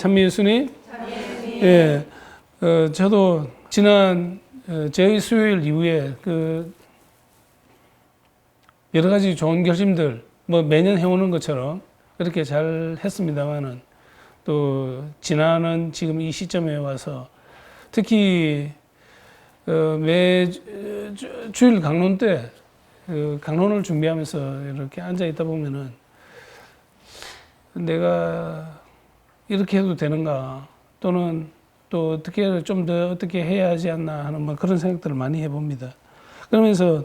찬미 예수님. 예, 저도 지난 제 수요일 이후에 여러 가지 좋은 결심들 뭐 매년 해오는 것처럼 그렇게 잘 했습니다만은 또 지나는 지금 이 시점에 와서 특히 매 주일 강론 때 강론을 준비하면서 이렇게 앉아 있다 보면은 내가 이렇게 해도 되는가 또는 또 어떻게 좀 더 어떻게 해야 하지 않나 하는 뭐 그런 생각들을 많이 해봅니다. 그러면서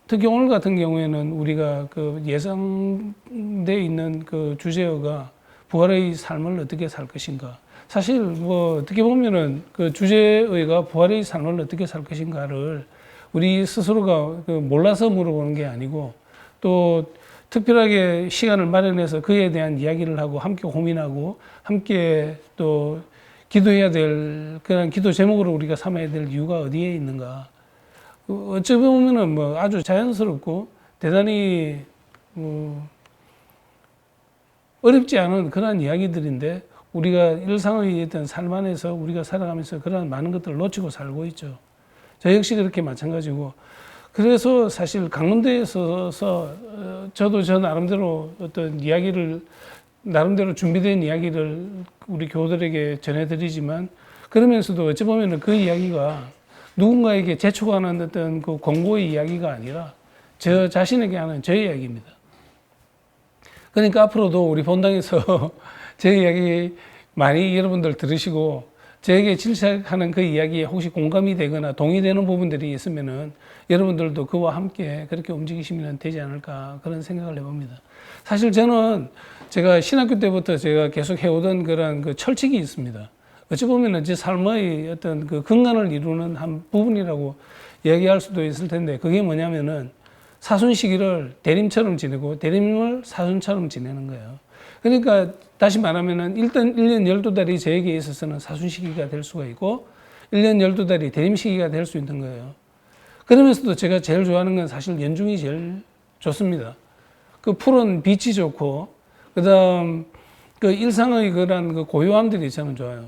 특히 오늘 같은 경우에는 우리가 예상돼 있는 주제어가 부활의 삶을 어떻게 살 것인가. 사실 뭐 어떻게 보면은 주제의가 부활의 삶을 어떻게 살 것인가를 우리 스스로가 몰라서 물어보는 게 아니고 또 특별하게 시간을 마련해서 그에 대한 이야기를 하고 함께 고민하고 함께 또 기도해야 될 그런 기도 제목으로 우리가 삼아야 될 이유가 어디에 있는가. 어찌 보면은 뭐 아주 자연스럽고 대단히 어렵지 않은 그런 이야기들인데 우리가 일상의 어떤 삶 안에서 우리가 살아가면서 그런 많은 것들을 놓치고 살고 있죠. 저 역시 그렇게 마찬가지고. 그래서 사실 강론대에 있어서 저도 저 나름대로 어떤 이야기를 나름대로 준비된 이야기를 우리 교우들에게 전해드리지만 그러면서도 어찌 보면 그 이야기가 누군가에게 재촉하는 어떤 권고의 이야기가 아니라 저 자신에게 하는 저 이야기입니다. 그러니까 앞으로도 우리 본당에서 제 이야기 많이 여러분들 들으시고 저에게 질책하는 그 이야기에 혹시 공감이 되거나 동의되는 부분들이 있으면은 여러분들도 그와 함께 그렇게 움직이시면 되지 않을까 그런 생각을 해봅니다. 사실 저는 제가 신학교 때부터 제가 계속 해오던 그런 철칙이 있습니다. 어찌 보면은 제 삶의 어떤 근간을 이루는 한 부분이라고 얘기할 수도 있을 텐데 그게 뭐냐면은 사순 시기를 대림처럼 지내고 대림을 사순처럼 지내는 거예요. 그러니까 다시 말하면은 일단 1년 12달이 저에게 있어서는 사순 시기가 될 수가 있고 1년 12달이 대림 시기가 될 수 있는 거예요. 그러면서도 제가 제일 좋아하는 건 사실 연중이 제일 좋습니다. 푸른 빛이 좋고 그다음 일상의 그런 고요함들이 저는 좋아요.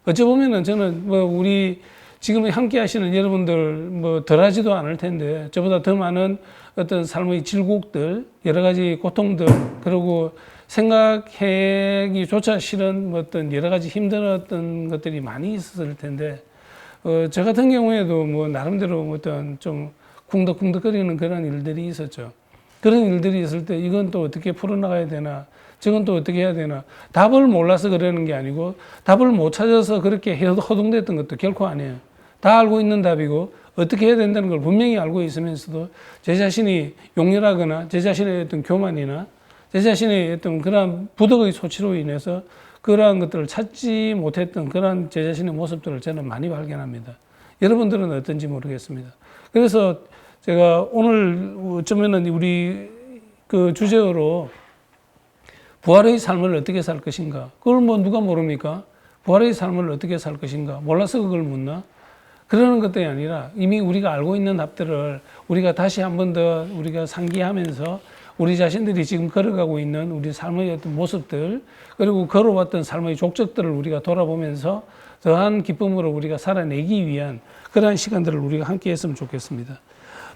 어찌 보면은 저는 뭐 우리 지금 함께 하시는 여러분들 뭐 덜하지도 않을 텐데 저보다 더 많은 어떤 삶의 질곡들, 여러 가지 고통들, 그리고 생각하기조차 싫은 어떤 여러 가지 힘들었던 것들이 많이 있었을 텐데 저 같은 경우에도 뭐 나름대로 어떤 좀 쿵덕쿵덕거리는 그런 일들이 있었죠. 그런 일들이 있을 때 이건 또 어떻게 풀어나가야 되나, 저건 또 어떻게 해야 되나. 답을 몰라서 그러는 게 아니고 답을 못 찾아서 그렇게 허둥댔던 것도 결코 아니에요. 다 알고 있는 답이고 어떻게 해야 된다는 걸 분명히 알고 있으면서도 제 자신이 용렬하거나 제 자신의 어떤 교만이나 제 자신의 어떤 그러한 부덕의 소치로 인해서 그러한 것들을 찾지 못했던 그러한 제 자신의 모습들을 저는 많이 발견합니다. 여러분들은 어떤지 모르겠습니다. 그래서 제가 오늘 어쩌면은 우리 주제어로 부활의 삶을 어떻게 살 것인가. 그걸 뭐 누가 모릅니까? 부활의 삶을 어떻게 살 것인가. 몰라서 그걸 묻나? 그러는 것들이 아니라 이미 우리가 알고 있는 답들을 우리가 다시 한 번 더 우리가 상기하면서 우리 자신들이 지금 걸어가고 있는 우리 삶의 어떤 모습들 그리고 걸어왔던 삶의 족적들을 우리가 돌아보면서 더한 기쁨으로 우리가 살아내기 위한 그러한 시간들을 우리가 함께 했으면 좋겠습니다.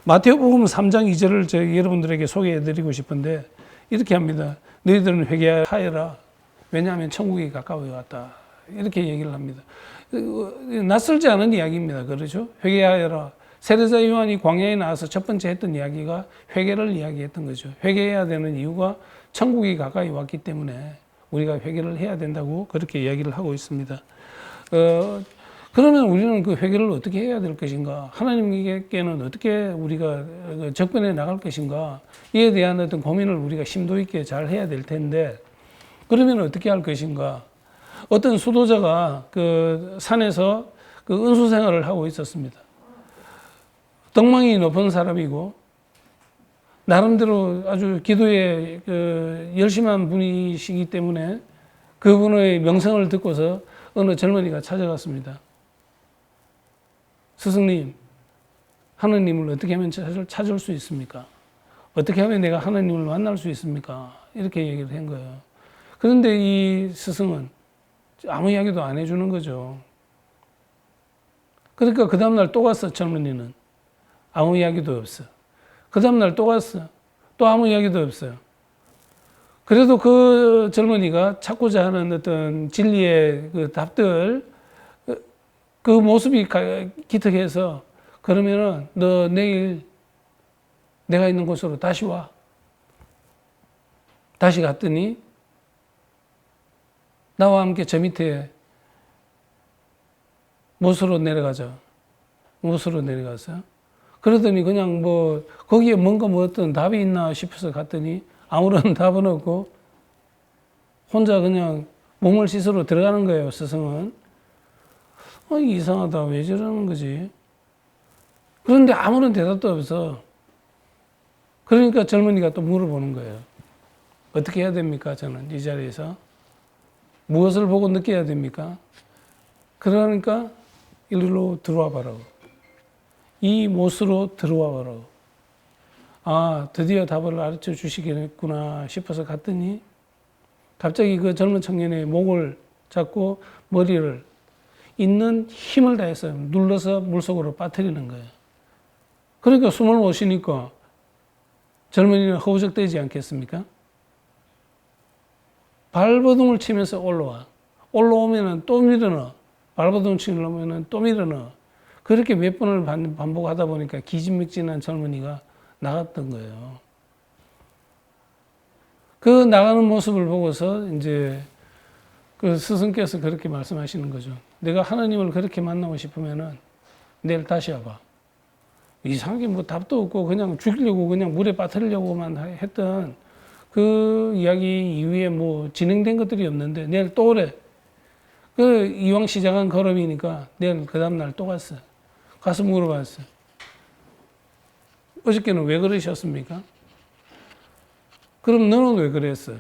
마태복음 3장 2절을 저희 여러분들에게 소개해드리고 싶은데 이렇게 합니다. 너희들은 회개하여라. 왜냐하면 천국이 가까워 왔다. 이렇게 얘기를 합니다. 낯설지 않은 이야기입니다. 그렇죠? 회개하여라. 세례자 요한이 광야에 나와서 첫 번째 했던 이야기가 회개를 이야기했던 거죠. 회개해야 되는 이유가 천국이 가까이 왔기 때문에 우리가 회개를 해야 된다고 그렇게 이야기를 하고 있습니다. 그러면 우리는 그 회개를 어떻게 해야 될 것인가? 하나님께는 어떻게 우리가 접근해 나갈 것인가? 이에 대한 어떤 고민을 우리가 심도 있게 잘 해야 될 텐데 그러면 어떻게 할 것인가? 어떤 수도자가 산에서 은수 생활을 하고 있었습니다. 덕망이 높은 사람이고 나름대로 아주 기도에 열심한 분이시기 때문에 그분의 명성을 듣고서 어느 젊은이가 찾아갔습니다. 스승님, 하나님을 어떻게 하면 찾을 수 있습니까? 어떻게 하면 내가 하나님을 만날 수 있습니까? 이렇게 얘기를 한 거예요. 그런데 이 스승은 아무 이야기도 안 해주는 거죠. 그러니까 그 다음날 또 갔어, 젊은이는. 아무 이야기도 없어. 그 다음날 또 갔어. 또 아무 이야기도 없어요. 그래도 그 젊은이가 찾고자 하는 어떤 진리의 그 답들, 그 모습이 기특해서, 그러면은 너 내일 내가 있는 곳으로 다시 와. 다시 갔더니 나와 함께 저 밑에 못으로 내려가자. 못으로 내려가서. 그러더니 그냥 뭐 거기에 뭔가 뭐 어떤 답이 있나 싶어서 갔더니 아무런 답은 없고 혼자 그냥 몸을 씻으러 들어가는 거예요, 스승은. 이상하다. 왜 저러는 거지? 그런데 아무런 대답도 없어. 그러니까 젊은이가 또 물어보는 거예요. 어떻게 해야 됩니까? 저는 이 자리에서. 무엇을 보고 느껴야 됩니까? 그러니까 일로 들어와 봐라고. 이 못으로 들어와 봐라고. 아, 드디어 답을 가르쳐 주시겠구나 싶어서 갔더니 갑자기 그 젊은 청년의 목을 잡고 머리를 있는 힘을 다해서 눌러서 물속으로 빠뜨리는 거예요. 그러니까 숨을 못 쉬니까 젊은이는 허우적대지 않겠습니까? 발버둥을 치면서 올라와. 올라오면은 또 밀어넣어. 발버둥 치려면은 또 밀어넣어. 그렇게 몇 번을 반복하다 보니까 기진맥진한 젊은이가 나갔던 거예요. 그 나가는 모습을 보고서 이제 그 스승께서 그렇게 말씀하시는 거죠. 내가 하나님을 그렇게 만나고 싶으면은 내일 다시 와봐. 이상하게 뭐 답도 없고 그냥 죽이려고 그냥 물에 빠뜨리려고만 했던 그 이야기 이후에 뭐 진행된 것들이 없는데 내일 또 오래. 그 이왕 시작한 걸음이니까 내일 그 다음날 또 갔어. 가서 물어봤어. 어저께는 왜 그러셨습니까? 그럼 너는 왜 그랬어?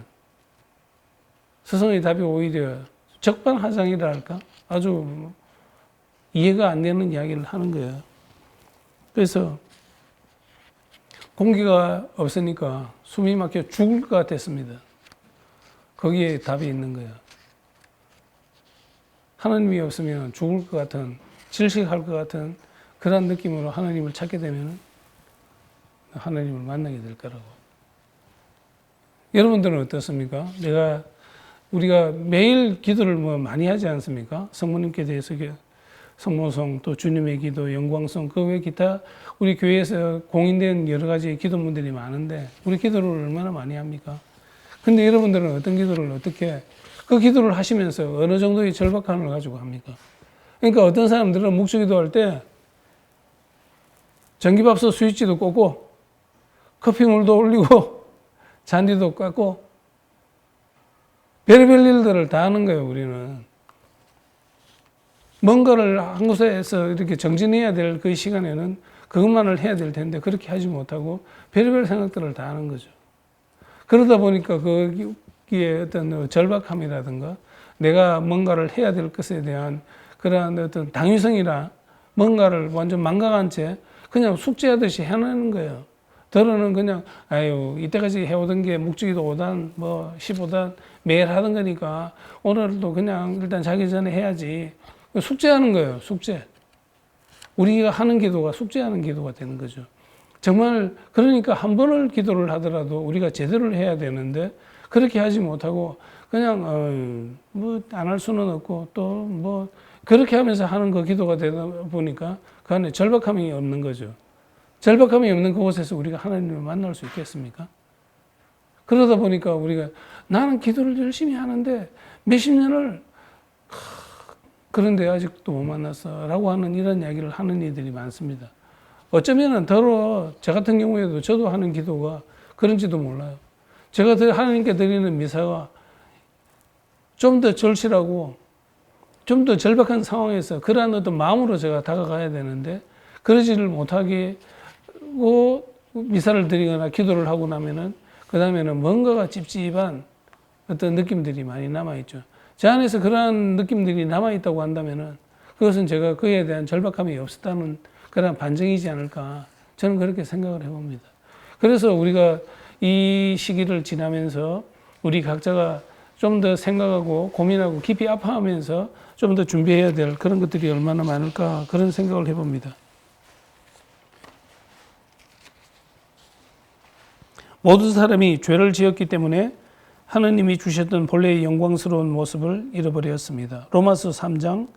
스승의 답이 오히려 적반하장이라 할까? 아주 이해가 안 되는 이야기를 하는 거예요. 그래서 공기가 없으니까 숨이 막혀 죽을 것 같았습니다. 거기에 답이 있는 거예요. 하나님이 없으면 죽을 것 같은, 질식할 것 같은 그런 느낌으로 하나님을 찾게 되면 하나님을 만나게 될 거라고. 여러분들은 어떻습니까? 우리가 매일 기도를 뭐 많이 하지 않습니까? 성모님께 대해서 성모성, 또 주님의 기도, 영광성, 그 외 기타 우리 교회에서 공인된 여러 가지 기도문들이 많은데 우리 기도를 얼마나 많이 합니까? 근데 여러분들은 어떤 기도를 어떻게 그 기도를 하시면서 어느 정도의 절박함을 가지고 합니까? 그러니까 어떤 사람들은 묵주기도 할 때 전기밥솥 스위치도 꽂고 커피물도 올리고 잔디도 깎고 별의별 일들을 다 하는 거예요, 우리는. 뭔가를 한 곳에서 이렇게 정진해야 될 그 시간에는 그것만을 해야 될 텐데 그렇게 하지 못하고 별의별 생각들을 다 하는 거죠. 그러다 보니까 거기에 어떤 절박함이라든가 내가 뭔가를 해야 될 것에 대한 그러한 어떤 당위성이라 뭔가를 완전 망각한 채 그냥 숙제하듯이 해내는 거예요. 더러는 그냥 아유 이때까지 해오던 게 묵주기도 5단 뭐 15단 매일 하던 거니까 오늘도 그냥 일단 자기 전에 해야지. 숙제하는 거예요. 숙제. 우리가 하는 기도가 숙제하는 기도가 되는 거죠. 정말 그러니까 한 번을 기도를 하더라도 우리가 제대로 해야 되는데 그렇게 하지 못하고 그냥 뭐 안 할 수는 없고 또 뭐 그렇게 하면서 하는 그 기도가 되다 보니까 그 안에 절박함이 없는 거죠. 절박함이 없는 그곳에서 우리가 하나님을 만날 수 있겠습니까? 그러다 보니까 우리가 나는 기도를 열심히 하는데 몇십 년을 그런데 아직도 못 만났어 라고 하는 이런 이야기를 하는 이들이 많습니다. 어쩌면 저 같은 경우에도 저도 하는 기도가 그런지도 몰라요. 제가 하나님께 드리는 미사가 좀 더 절실하고 좀 더 절박한 상황에서 그러한 어떤 마음으로 제가 다가가야 되는데 그러지를 못하게 미사를 드리거나 기도를 하고 나면은 그 다음에는 뭔가가 찝찝한 어떤 느낌들이 많이 남아있죠. 제 안에서 그러한 느낌들이 남아있다고 한다면은 그것은 제가 그에 대한 절박함이 없었다는 그런 반증이지 않을까 저는 그렇게 생각을 해봅니다. 그래서 우리가 이 시기를 지나면서 우리 각자가 좀 더 생각하고 고민하고 깊이 아파하면서 좀 더 준비해야 될 그런 것들이 얼마나 많을까 그런 생각을 해봅니다. 모든 사람이 죄를 지었기 때문에 하느님이 주셨던 본래의 영광스러운 모습을 잃어버렸습니다. 로마서 3장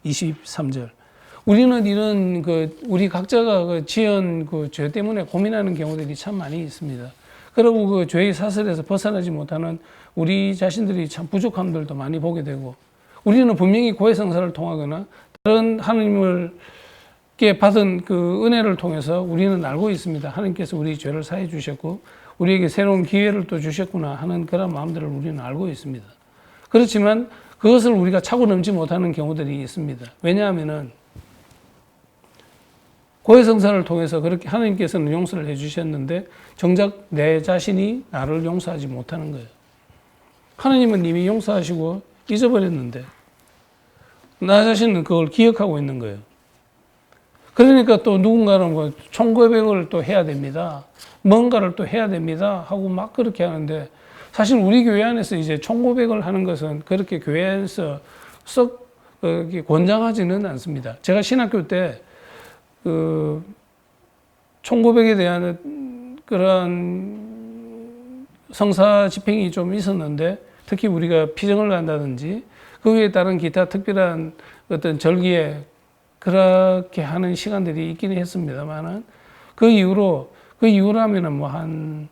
23절. 우리는 이런 우리 각자가 지은 죄 때문에 고민하는 경우들이 참 많이 있습니다. 그리고 그 죄의 사슬에서 벗어나지 못하는 우리 자신들이 참 부족함들도 많이 보게 되고, 우리는 분명히 고해성사를 통하거나 다른 하느님께 받은 그 은혜를 통해서 우리는 알고 있습니다. 하느님께서 우리 죄를 사해 주셨고 우리에게 새로운 기회를 또 주셨구나 하는 그런 마음들을 우리는 알고 있습니다. 그렇지만 그것을 우리가 차고 넘지 못하는 경우들이 있습니다. 왜냐하면은 고해성사를 통해서 그렇게 하나님께서는 용서를 해주셨는데 정작 내 자신이 나를 용서하지 못하는 거예요. 하나님은 이미 용서하시고 잊어버렸는데 나 자신은 그걸 기억하고 있는 거예요. 그러니까 또 누군가는 뭐 총고백을 또 해야 됩니다. 뭔가를 또 해야 됩니다. 하고 막 그렇게 하는데, 사실 우리 교회 안에서 이제 총고백을 하는 것은 그렇게 교회 안에서 썩 권장하지는 않습니다. 제가 신학교 때 총고백에 대한 그런 성사 집행이 좀 있었는데, 특히 우리가 피정을 간다든지 그 외에 다른 기타 특별한 어떤 절기에 그렇게 하는 시간들이 있기는 했습니다만은 그 이후라면은 뭐 한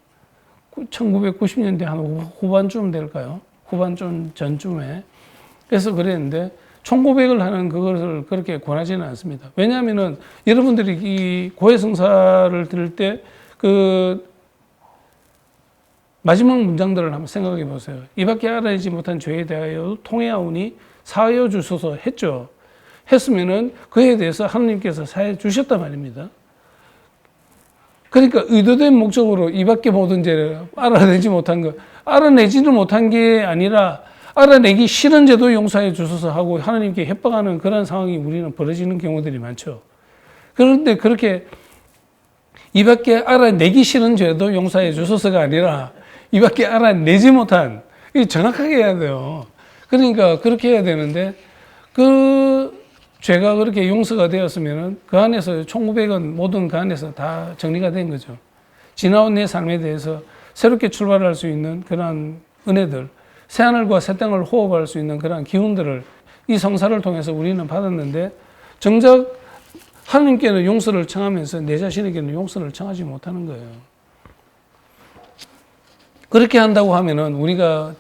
1990년대 한 후반쯤 될까요? 후반쯤 전쯤에. 그래서 그랬는데 총고백을 하는 그것을 그렇게 권하지는 않습니다. 왜냐하면은 여러분들이 이 고해성사를 들을 때 그 마지막 문장들을 한번 생각해 보세요. 이밖에 알아내지 못한 죄에 대하여 통회하오니 사하여 주소서 했죠. 했으면은 그에 대해서 하나님께서 사해 주셨단 말입니다. 그러니까 의도된 목적으로 이밖에 모든 죄를 알아내지 못한 것, 알아내지는 못한 게 아니라 알아내기 싫은 죄도 용서해 주소서 하고 하나님께 협박하는 그런 상황이 우리는 벌어지는 경우들이 많죠. 그런데 그렇게 이밖에 알아내기 싫은 죄도 용서해 주소서가 아니라 이밖에 알아내지 못한, 이게 정확하게 해야 돼요. 그러니까 그렇게 해야 되는데 그 죄가 그렇게 용서가 되었으면은 그 안에서 총고백은 모든 그 안에서 다 정리가 된 거죠. 지나온 내 삶에 대해서 새롭게 출발할 수 있는 그런 은혜들, 새하늘과 새 땅을 호흡할 수 있는 그런 기운들을 이 성사를 통해서 우리는 받았는데, 정작 하나님께는 용서를 청하면서 내 자신에게는 용서를 청하지 못하는 거예요. 그렇게 한다고 하면은 우리가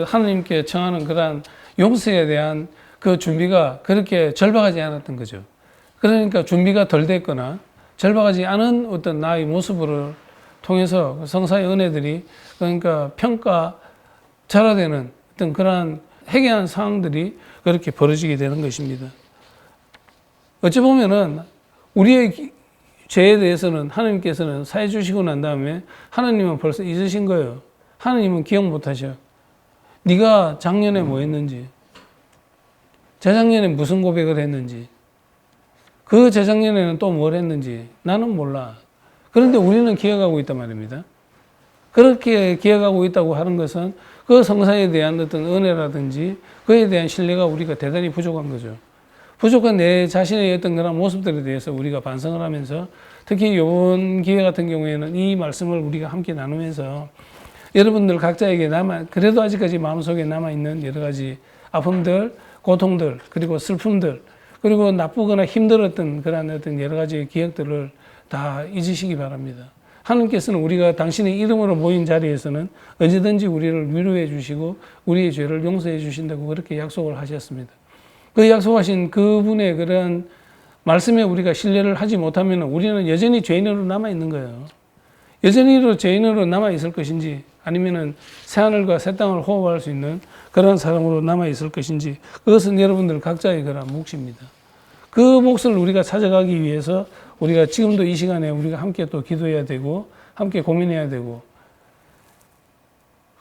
하나님께 청하는 그런 용서에 대한 그 준비가 그렇게 절박하지 않았던 거죠. 그러니까 준비가 덜 됐거나 절박하지 않은 어떤 나의 모습을 통해서 성사의 은혜들이, 그러니까 평가절하되는 어떤 그러한 해괴한 상황들이 그렇게 벌어지게 되는 것입니다. 어찌 보면은 우리의 죄에 대해서는 하나님께서는 사해 주시고 난 다음에 하나님은 벌써 잊으신 거예요. 하나님은 기억 못 하셔. 네가 작년에 뭐 했는지, 재작년에 무슨 고백을 했는지, 그 재작년에는 또 뭘 했는지 나는 몰라. 그런데 우리는 기억하고 있단 말입니다. 그렇게 기억하고 있다고 하는 것은 그 성사에 대한 어떤 은혜라든지 그에 대한 신뢰가 우리가 대단히 부족한 거죠. 부족한 내 자신의 어떤 그런 모습들에 대해서 우리가 반성을 하면서, 특히 이번 기회 같은 경우에는 이 말씀을 우리가 함께 나누면서 여러분들 각자에게 그래도 아직까지 마음속에 남아있는 여러 가지 아픔들, 고통들, 그리고 슬픔들, 그리고 나쁘거나 힘들었던 그런 어떤 여러 가지 기억들을 다 잊으시기 바랍니다. 하나님께서는 우리가 당신의 이름으로 모인 자리에서는 언제든지 우리를 위로해 주시고 우리의 죄를 용서해 주신다고 그렇게 약속을 하셨습니다. 그 약속하신 그분의 그런 말씀에 우리가 신뢰를 하지 못하면 우리는 여전히 죄인으로 남아있는 거예요. 여전히 죄인으로 남아있을 것인지, 아니면은 새하늘과 새 땅을 호흡할 수 있는 그런 사람으로 남아있을 것인지, 그것은 여러분들 각자의 그런 몫입니다. 그 몫을 우리가 찾아가기 위해서 우리가 지금도 이 시간에 우리가 함께 또 기도해야 되고 함께 고민해야 되고,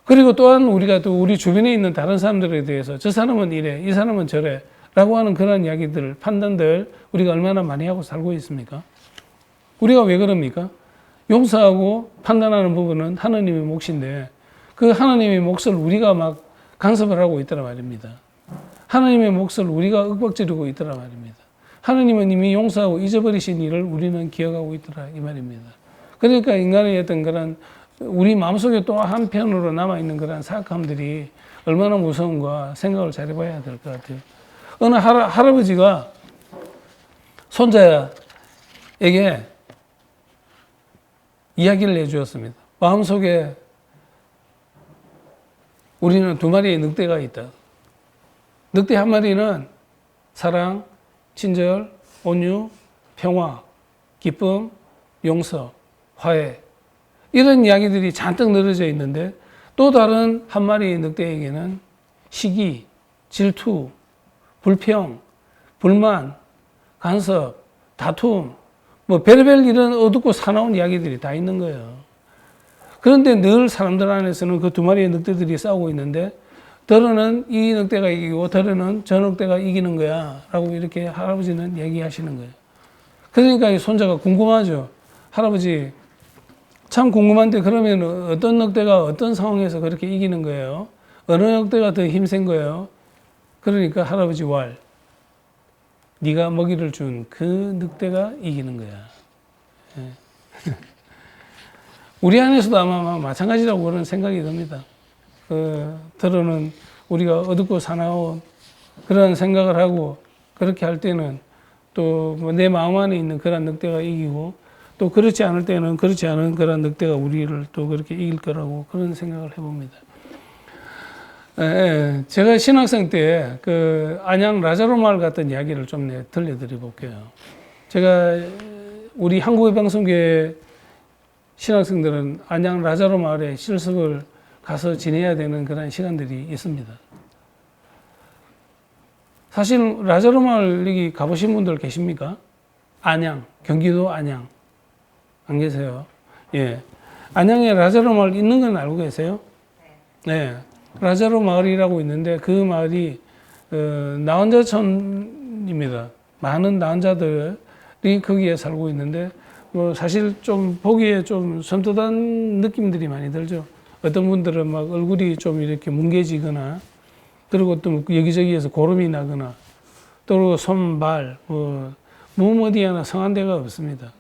그리고 또한 우리가 또 우리 주변에 있는 다른 사람들에 대해서 저 사람은 이래, 이 사람은 저래 라고 하는 그런 이야기들, 판단들 우리가 얼마나 많이 하고 살고 있습니까? 우리가 왜 그럽니까? 용서하고 판단하는 부분은 하나님의 몫인데 그 하나님의 몫을 우리가 막 간섭을 하고 있더라 말입니다. 하나님의 몫을 우리가 윽박지르고 있더라 말입니다. 하나님은 이미 용서하고 잊어버리신 일을 우리는 기억하고 있더라 이 말입니다. 그러니까 인간의 어떤 그런 우리 마음속에 또 한편으로 남아있는 그런 사악함들이 얼마나 무서운가 생각을 잘 해봐야 될 것 같아요. 어느 할아버지가 손자에게 이야기를 해주었습니다. 마음속에 우리는 2마리의 늑대가 있다. 늑대 한 마리는 사랑, 친절, 온유, 평화, 기쁨, 용서, 화해 이런 이야기들이 잔뜩 늘어져 있는데 또 다른 한 마리의 늑대에게는 시기, 질투, 불평, 불만, 간섭, 다툼 뭐 별의별 이런 어둡고 사나운 이야기들이 다 있는 거예요. 그런데 늘 사람들 안에서는 그 2마리의 늑대들이 싸우고 있는데 덜어는 이 늑대가 이기고 덜어는 저 늑대가 이기는 거야 라고 이렇게 할아버지는 얘기하시는 거예요. 그러니까 이 손자가 궁금하죠. 할아버지 참 궁금한데 그러면 어떤 늑대가 어떤 상황에서 그렇게 이기는 거예요? 어느 늑대가 더 힘센 거예요? 그러니까 할아버지 왈 네가 먹이를 준 그 늑대가 이기는 거야. 우리 안에서도 아마 마찬가지라고 그런 생각이 듭니다. 들어는 우리가 어둡고 사나운 그런 생각을 하고 그렇게 할 때는 또 내 마음 안에 있는 그런 늑대가 이기고 또 그렇지 않을 때는 그렇지 않은 그런 늑대가 우리를 또 그렇게 이길 거라고 그런 생각을 해봅니다. 제가 신학생 때 그 안양 라자로 마을 갔던 이야기를 좀 들려드려 볼게요. 제가 우리 한국의 방송교회 신학생들은 안양 라자로 마을에 실습을 가서 지내야 되는 그런 시간들이 있습니다. 사실 라자로 마을 여기 가보신 분들 계십니까? 안양, 경기도 안양. 안 계세요? 예. 안양에 라자로 마을 있는 건 알고 계세요? 네. 라자로 마을이라고 있는데 그 마을이 나혼자촌입니다. 많은 나혼자들이 거기에 살고 있는데 뭐 사실 좀 보기에 좀 섬뜩한 느낌들이 많이 들죠. 어떤 분들은 막 얼굴이 좀 이렇게 뭉개지거나 그리고 또 여기저기에서 고름이 나거나 또 손, 발, 몸 어디 하나 성한 데가 없습니다.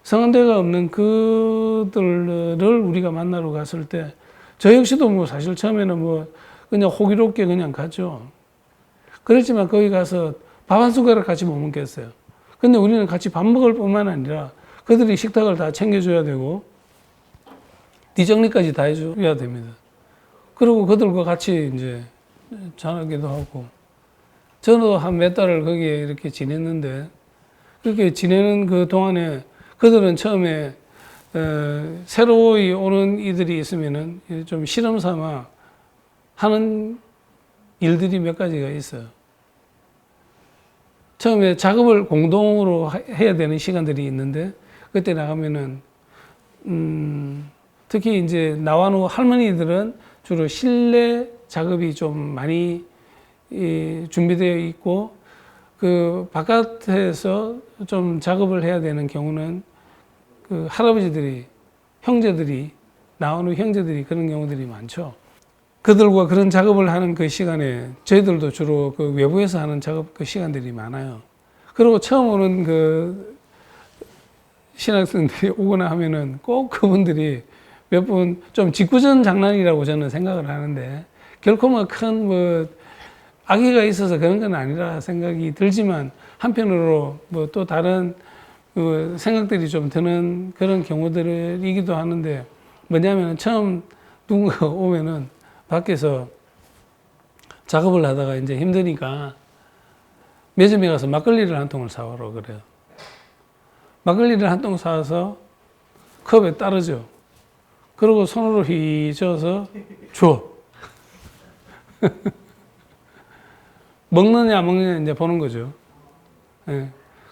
성한 데가 없는 그들을 우리가 만나러 갔을 때 저 역시도 뭐 사실 처음에는 그냥 호기롭게 그냥 갔죠. 그렇지만 거기 가서 밥 한 숟가락 같이 못 먹겠어요. 근데 우리는 같이 밥 먹을 뿐만 아니라 그들이 식탁을 다 챙겨줘야 되고 뒷정리까지 다 해줘야 됩니다. 그리고 그들과 같이 이제 자기도 하고 저도 한 몇 달을 거기에 이렇게 지냈는데 그렇게 지내는 그 동안에 그들은 처음에 새로이 오는 이들이 있으면은 좀 실험 삼아 하는 일들이 몇 가지가 있어요. 처음에 작업을 공동으로 해야 되는 시간들이 있는데 그때 나가면은 특히 이제 나와는 할머니들은 주로 실내 작업이 좀 많이 준비되어 있고 그 바깥에서 좀 작업을 해야 되는 경우는 그 할아버지들이 형제들이 나오는 형제들이 그런 경우들이 많죠. 그들과 그런 작업을 하는 그 시간에 저희들도 주로 그 외부에서 하는 작업 그 시간들이 많아요. 그리고 처음 오는 그 신학생들이 오거나 하면은 꼭 그분들이 몇 분 좀 짓궂은 장난이라고 저는 생각을 하는데 결코 큰 악의가 있어서 그런 건 아니라 생각이 들지만 한편으로 또 다른 생각들이 좀 드는 그런 경우들이기도 하는데 뭐냐면 처음 누군가 오면은 밖에서 작업을 하다가 이제 힘드니까 매점에 가서 막걸리를 한 통을 사오라 그래요. 막걸리를 한 통 사와서 컵에 따르죠. 그리고 손으로 휘저어서 줘. 먹느냐 안 먹느냐 이제 보는 거죠. 예.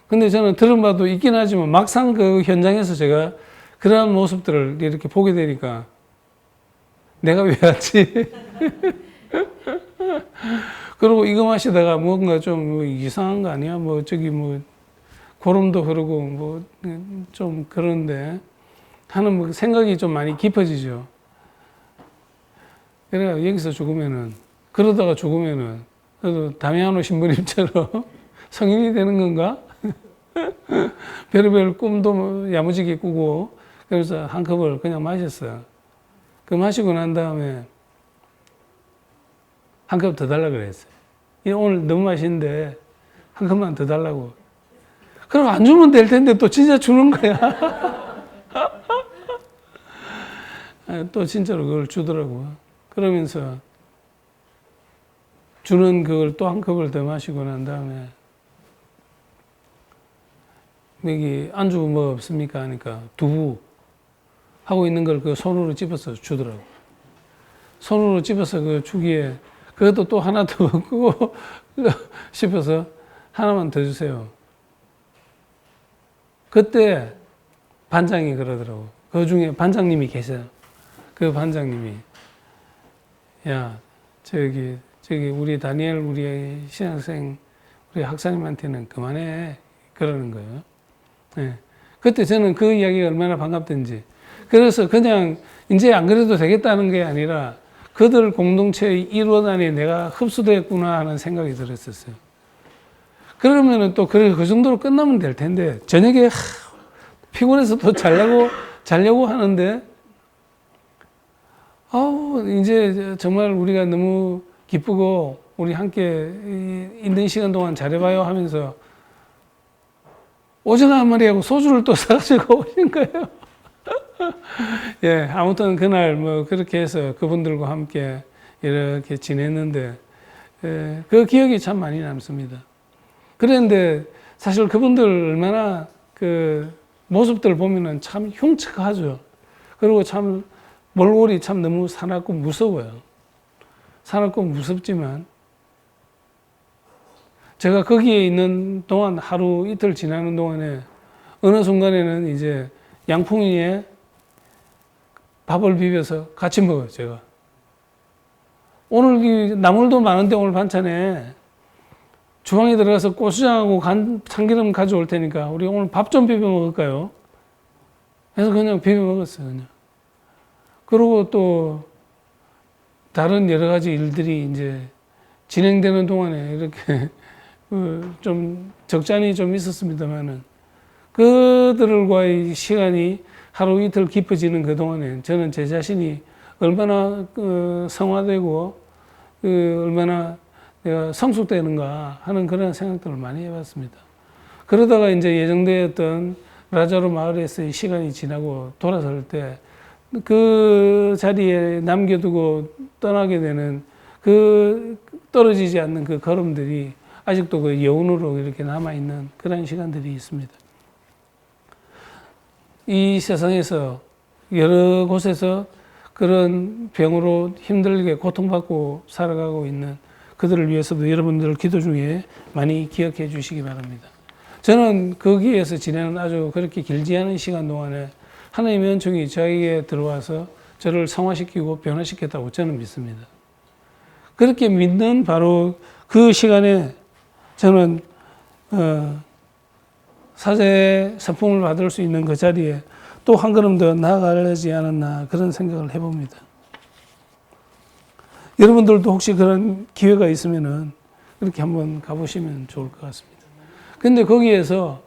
근데 저는 들은 바도 있긴 하지만 막상 그 현장에서 제가 그러한 모습들을 이렇게 보게 되니까 내가 왜 왔지? 그리고 이거 마시다가 뭔가 좀 이상한 거 아니야? 고름도 흐르고 좀 그런데 하는 생각이 좀 많이 깊어지죠. 그래서 여기서 죽으면은 그러다가 죽으면은 그래도 다미아노 신부님처럼 성인이 되는 건가? 별의별 꿈도 뭐 야무지게 꾸고 그래서 한 컵을 그냥 마셨어요. 그 마시고 난 다음에 한 컵 더 달라 그랬어요. 오늘 너무 맛있는데 한 컵만 더 달라고. 그럼 안 주면 될 텐데 또 진짜 주는 거야. 또 진짜로 그걸 주더라고요. 그러면서 주는 그걸 또 한 컵을 더 마시고 난 다음에 여기 안주 뭐 없습니까? 하니까 두부 하고 있는 걸 그 손으로 집어서 주더라고. 손으로 집어서 그 주기에 그것도 또 하나 더 먹고 싶어서 하나만 더 주세요. 그때 반장이 그러더라고. 그 중에 반장님이 계세요. 그 반장님이 야 저기 우리 다니엘 우리 신학생 우리 학사님한테는 그만해 그러는 거예요. 네. 그때 저는 그 이야기가 얼마나 반갑던지. 그래서 그냥 이제 안 그래도 되겠다는 게 아니라 그들 공동체의 일원 안에 내가 흡수됐구나 하는 생각이 들었었어요. 그러면은 또 그 정도로 끝나면 될 텐데 저녁에 피곤해서 또 자려고 하는데 이제 정말 우리가 너무 기쁘고 우리 함께 있는 시간 동안 잘해봐요 하면서 오징어 한 마리하고 소주를 또 사가지고 오신 거예요. 예, 아무튼 그날 뭐 그렇게 해서 그분들과 함께 이렇게 지냈는데, 그 기억이 참 많이 남습니다. 그런데 사실 그분들 얼마나 그 모습들 보면은 참 흉측하죠. 그리고 참 몰골이 참 너무 사납고 무서워요. 사납고 무섭지만 제가 거기에 있는 동안 하루 이틀 지나는 동안에 어느 순간에는 이제 양풍이에 밥을 비벼서 같이 먹어요, 제가. 오늘 나물도 많은데 오늘 반찬에 주방에 들어가서 고추장하고 참기름 가져올 테니까 우리 오늘 밥 좀 비벼 먹을까요? 그래서 그냥 비벼 먹었어요, 그냥. 그리고 또 다른 여러 가지 일들이 이제 진행되는 동안에 이렇게 좀 적잖이 좀 있었습니다만은 그들과의 시간이 하루 이틀 깊어지는 그 동안에 저는 제 자신이 얼마나 성화되고 얼마나 내가 성숙되는가 하는 그런 생각들을 많이 해봤습니다. 그러다가 이제 예정되었던 라자로 마을에서의 시간이 지나고 돌아설 때 그 자리에 남겨두고 떠나게 되는 그 떨어지지 않는 그 걸음들이 아직도 그 여운으로 이렇게 남아있는 그런 시간들이 있습니다. 이 세상에서 여러 곳에서 그런 병으로 힘들게 고통받고 살아가고 있는 그들을 위해서도 여러분들 기도 중에 많이 기억해 주시기 바랍니다. 저는 거기에서 지내는 아주 그렇게 길지 않은 시간 동안에 하나님의 은총이 저에게 들어와서 저를 성화시키고 변화시켰다고 저는 믿습니다. 그렇게 믿는 바로 그 시간에 저는 사제의 서품을 받을 수 있는 그 자리에 또 한 걸음 더 나아가려지 않았나 그런 생각을 해봅니다. 여러분들도 혹시 그런 기회가 있으면은 그렇게 한번 가보시면 좋을 것 같습니다. 근데 거기에서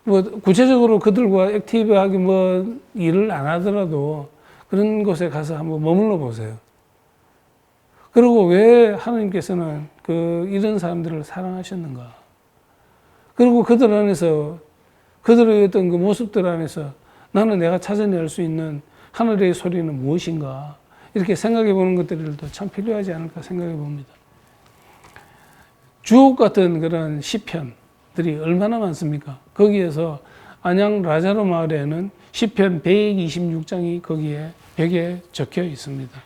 뭐 구체적으로 그들과 액티브하게 뭐 일을 안 하더라도 그런 곳에 가서 한번 머물러 보세요. 그리고 왜 하나님께서는 이런 사람들을 사랑하셨는가? 그리고 그들 안에서 그들의 어떤 그 모습들 안에서 나는 내가 찾아낼 수 있는 하늘의 소리는 무엇인가? 이렇게 생각해 보는 것들도 참 필요하지 않을까 생각해 봅니다. 주옥 같은 그런 시편들이 얼마나 많습니까? 거기에서 안양 라자로 마을에는 시편 126장이 거기에 벽에 적혀 있습니다.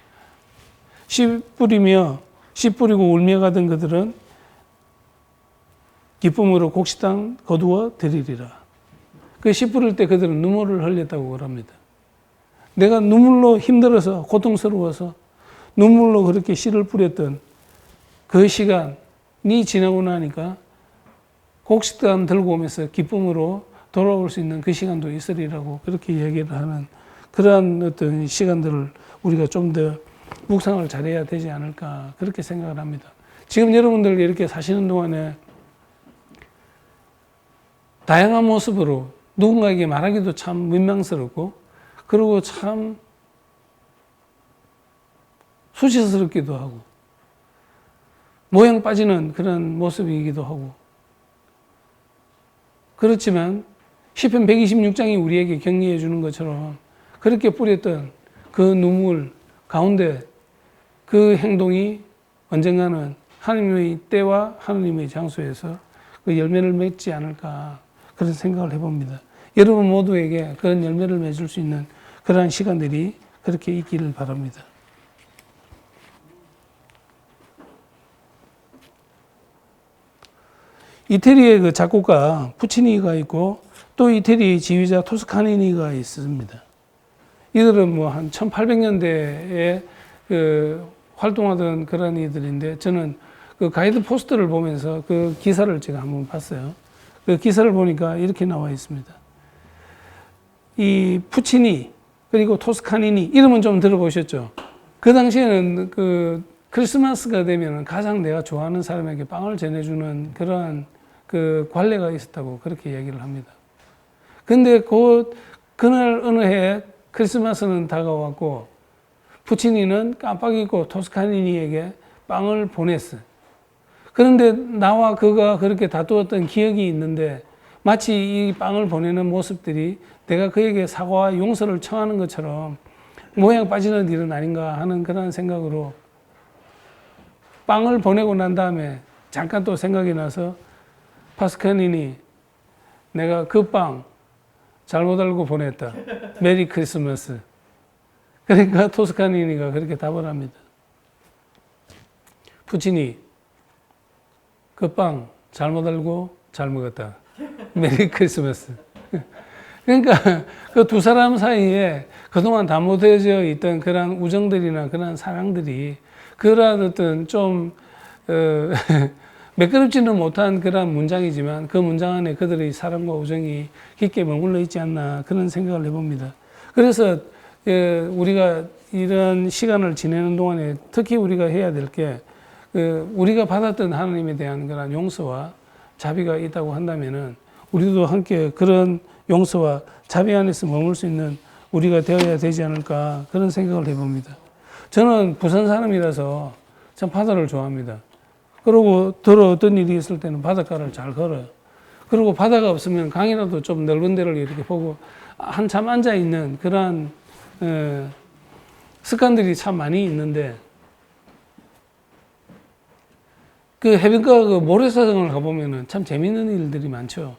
씨 뿌리고 울며 가던 그들은 기쁨으로 곡식당 거두어 드리리라. 그 씨 뿌릴 때 그들은 눈물을 흘렸다고 그럽니다. 내가 눈물로 힘들어서 고통스러워서 눈물로 그렇게 씨를 뿌렸던 그 시간이 지나고 나니까 곡식당 들고 오면서 기쁨으로 돌아올 수 있는 그 시간도 있으리라고 그렇게 얘기를 하는 그러한 어떤 시간들을 우리가 좀 더 묵상을 잘해야 되지 않을까 그렇게 생각을 합니다. 지금 여러분들 이렇게 사시는 동안에 다양한 모습으로 누군가에게 말하기도 참 민망스럽고 그리고 참 수치스럽기도 하고 모양 빠지는 그런 모습이기도 하고 그렇지만 시편 126장이 우리에게 격려해 주는 것처럼 그렇게 뿌렸던 그 눈물 가운데 그 행동이 언젠가는 하나님의 때와 하나님의 장소에서 그 열매를 맺지 않을까 그런 생각을 해봅니다. 여러분 모두에게 그런 열매를 맺을 수 있는 그러한 시간들이 그렇게 있기를 바랍니다. 이태리의 그 작곡가 푸치니가 있고 또 이태리의 지휘자 토스카니니가 있습니다. 이들은 뭐 한 1800년대에 그 활동하던 그런 이들인데 저는 그 가이드 포스터를 보면서 그 기사를 제가 한번 봤어요. 그 기사를 보니까 이렇게 나와 있습니다. 이 푸치니 그리고 토스카니니 이름은 좀 들어보셨죠? 그 당시에는 그 크리스마스가 되면 가장 내가 좋아하는 사람에게 빵을 전해주는 그러한 그 관례가 있었다고 그렇게 얘기를 합니다. 근데 그날 어느 해 크리스마스는 다가왔고 푸치니는 깜빡 잊고 토스카니니에게 빵을 보냈어요. 그런데 나와 그가 그렇게 다투었던 기억이 있는데 마치 이 빵을 보내는 모습들이 내가 그에게 사과와 용서를 청하는 것처럼 모양 빠지는 일은 아닌가 하는 그런 생각으로 빵을 보내고 난 다음에 잠깐 또 생각이 나서 파스카니니 내가 그 빵 잘못 알고 보냈다. 메리 크리스마스. 그러니까 토스카니니가 그렇게 답을 합니다. 푸치니 그 빵 잘못 알고 잘 먹었다. 메리 크리스마스. 그러니까 그 두 사람 사이에 그동안 담보되어져 있던 그런 우정들이나 그런 사랑들이 그런 어떤 좀 매끄럽지는 못한 그런 문장이지만 그 문장 안에 그들의 사랑과 우정이 깊게 머물러 있지 않나 그런 생각을 해봅니다. 그래서 우리가 이런 시간을 지내는 동안에 특히 우리가 해야 될 게 우리가 받았던 하나님에 대한 그런 용서와 자비가 있다고 한다면은 우리도 함께 그런 용서와 자비 안에서 머물 수 있는 우리가 되어야 되지 않을까 그런 생각을 해봅니다. 저는 부산 사람이라서 참 바다를 좋아합니다. 그리고 어떤 일이 있을 때는 바닷가를 잘 걸어요. 그리고 바다가 없으면 강이라도 좀 넓은 데를 이렇게 보고 한참 앉아있는 그러한 습관들이 참 많이 있는데 그 해변가 그 모래사장을 가보면은 참 재밌는 일들이 많죠.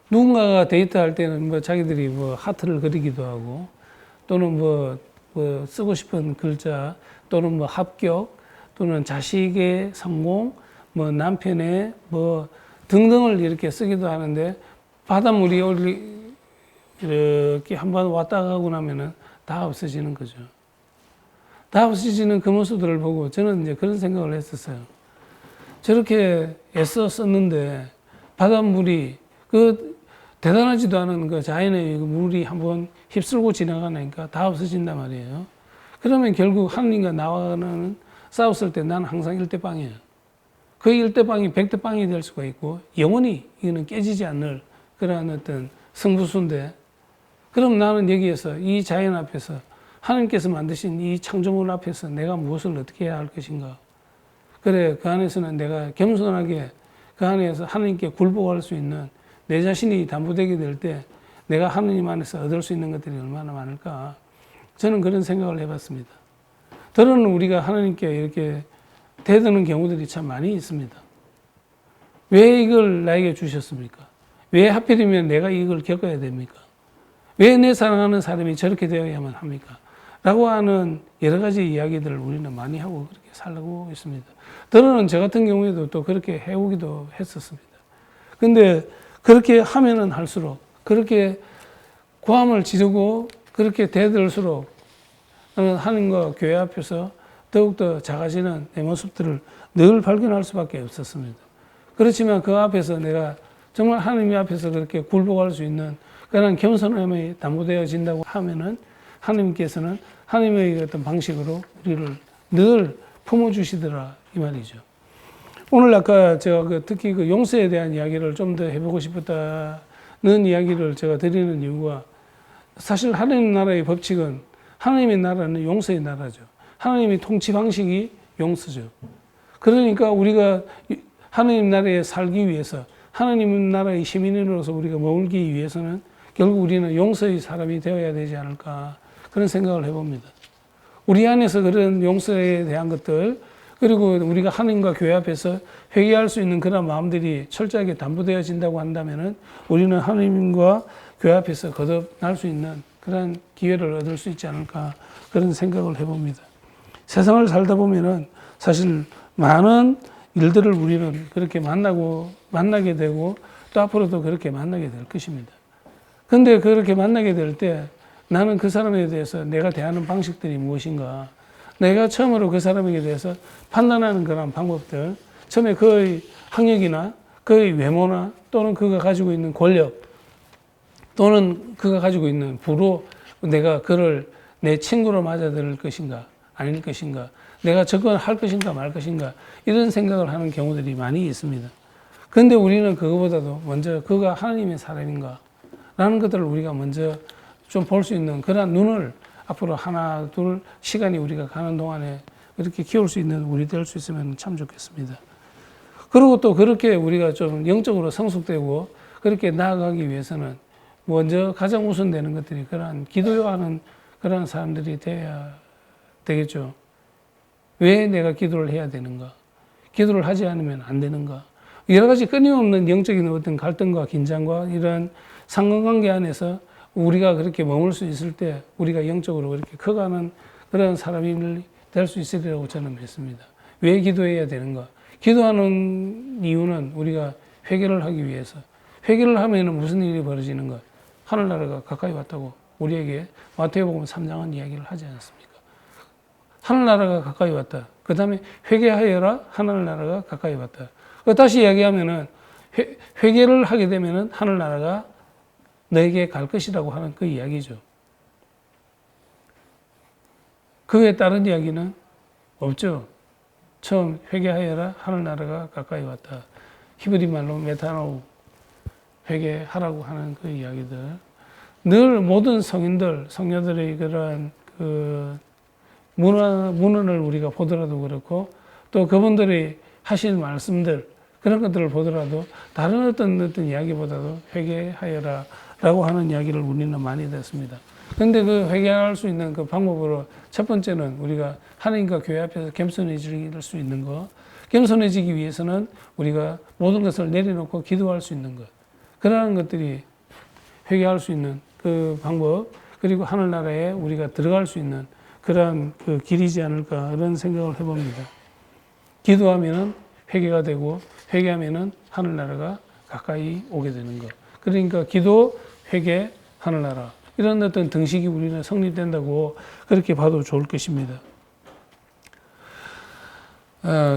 누군가가 데이트할 때는 뭐 자기들이 뭐 하트를 그리기도 하고 또는 뭐 쓰고 싶은 글자 또는 뭐 합격 또는 자식의 성공 뭐 남편의 뭐 등등을 이렇게 쓰기도 하는데 바닷물이 이렇게 한번 왔다 가고 나면은 다 없어지는 거죠. 다 없어지는 그 모습들을 보고 저는 이제 그런 생각을 했었어요. 저렇게 애써 썼는데 바닷물이 그 대단하지도 않은 그 자연의 물이 한번 휩쓸고 지나가니까 다 없어진단 말이에요. 그러면 결국 하느님과 나와는 싸웠을 때 나는 항상 1대0이에요. 그 1대0이 100대0이 될 수가 있고 영원히 이거는 깨지지 않을 그러한 어떤 승부수인데 그럼 나는 여기에서 이 자연 앞에서 하나님께서 만드신 이 창조물 앞에서 내가 무엇을 어떻게 해야 할 것인가. 그래 그 안에서는 내가 겸손하게 그 안에서 하나님께 굴복할 수 있는 내 자신이 담보되게 될 때 내가 하나님 안에서 얻을 수 있는 것들이 얼마나 많을까. 저는 그런 생각을 해봤습니다. 때로는 우리가 하나님께 이렇게 대드는 경우들이 참 많이 있습니다. 왜 이걸 나에게 주셨습니까? 왜 하필이면 내가 이걸 겪어야 됩니까? 왜 내 사랑하는 사람이 저렇게 되어야만 합니까? 라고 하는 여러 가지 이야기들을 우리는 많이 하고 그렇게 살고 있습니다. 때로는 저 같은 경우에도 또 그렇게 해오기도 했었습니다. 근데 그렇게 하면은 할수록 그렇게 고함을 지르고 그렇게 대들수록 나는 하나님과 교회 앞에서 더욱더 작아지는 내 모습들을 늘 발견할 수밖에 없었습니다. 그렇지만 그 앞에서 내가 정말 하나님 앞에서 그렇게 굴복할 수 있는 그런 겸손함이 담보되어진다고 하면은 하나님께서는 하나님의 어떤 방식으로 우리를 늘 품어주시더라 이 말이죠. 오늘 아까 제가 특히 그 용서에 대한 이야기를 좀 더 해보고 싶었다는 이야기를 제가 드리는 이유가 사실 하나님 나라의 법칙은 하나님의 나라는 용서의 나라죠. 하나님의 통치 방식이 용서죠. 그러니까 우리가 하나님 나라에 살기 위해서 하나님 나라의 시민으로서 우리가 머물기 위해서는 결국 우리는 용서의 사람이 되어야 되지 않을까 그런 생각을 해봅니다. 우리 안에서 그런 용서에 대한 것들 그리고 우리가 하나님과 교회 앞에서 회개할 수 있는 그런 마음들이 철저하게 담보되어진다고 한다면은 우리는 하나님과 교회 앞에서 거듭날 수 있는 그런 기회를 얻을 수 있지 않을까 그런 생각을 해봅니다. 세상을 살다 보면은 사실 많은 일들을 우리는 그렇게 만나게 되고 또 앞으로도 그렇게 만나게 될 것입니다. 근데 그렇게 만나게 될 때 나는 그 사람에 대해서 내가 대하는 방식들이 무엇인가 내가 처음으로 그 사람에게 대해서 판단하는 그런 방법들 처음에 그의 학력이나 그의 외모나 또는 그가 가지고 있는 권력 또는 그가 가지고 있는 부로 내가 그를 내 친구로 맞아들일 것인가 아닐 것인가 내가 접근할 것인가 말 것인가 이런 생각을 하는 경우들이 많이 있습니다. 그런데 우리는 그거보다도 먼저 그가 하나님의 사람인가 라는 것들을 우리가 먼저 좀 볼 수 있는 그런 눈을 앞으로 하나 둘 시간이 우리가 가는 동안에 이렇게 키울 수 있는 우리 될 수 있으면 참 좋겠습니다. 그리고 또 그렇게 우리가 좀 영적으로 성숙되고 그렇게 나아가기 위해서는 먼저 가장 우선되는 것들이 그러한 기도하는 그런 사람들이 돼야 되겠죠. 왜 내가 기도를 해야 되는가? 기도를 하지 않으면 안 되는가? 여러 가지 끊임없는 영적인 어떤 갈등과 긴장과 이런 상관관계 안에서 우리가 그렇게 머물 수 있을 때 우리가 영적으로 그렇게 커가는 그런 사람이 될 수 있으리라고 저는 믿습니다. 왜 기도해야 되는가? 기도하는 이유는 우리가 회개를 하기 위해서. 회개를 하면 무슨 일이 벌어지는가? 하늘나라가 가까이 왔다고 우리에게 마태복음 3장은 이야기를 하지 않습니까? 하늘나라가 가까이 왔다. 그 다음에 회개하여라 하늘나라가 가까이 왔다. 다시 이야기하면은 회개를 하게 되면은 하늘나라가 너에게 갈 것이라고 하는 그 이야기죠. 그 외에 다른 이야기는 없죠. 처음 회개하여라 하늘나라가 가까이 왔다. 히브리 말로 메타노 회개하라고 하는 그 이야기들. 늘 모든 성인들, 성녀들의 그러한 그 문헌을 우리가 보더라도 그렇고 또 그분들이 하신 말씀들 그런 것들을 보더라도 다른 어떤 이야기보다도 회개하여라 라고 하는 이야기를 우리는 많이 듣습니다. 그런데 그 회개할 수 있는 그 방법으로 첫 번째는 우리가 하나님과 교회 앞에서 겸손해질 수 있는 것. 겸손해지기 위해서는 우리가 모든 것을 내려놓고 기도할 수 있는 것. 그러한 것들이 회개할 수 있는 그 방법 그리고 하늘나라에 우리가 들어갈 수 있는 그러한 그 길이지 않을까 이런 생각을 해봅니다. 기도하면은 회개가 되고 회개하면은 하늘나라가 가까이 오게 되는 것. 그러니까 기도, 회개, 하늘나라 이런 어떤 등식이 우리는 성립된다고 그렇게 봐도 좋을 것입니다.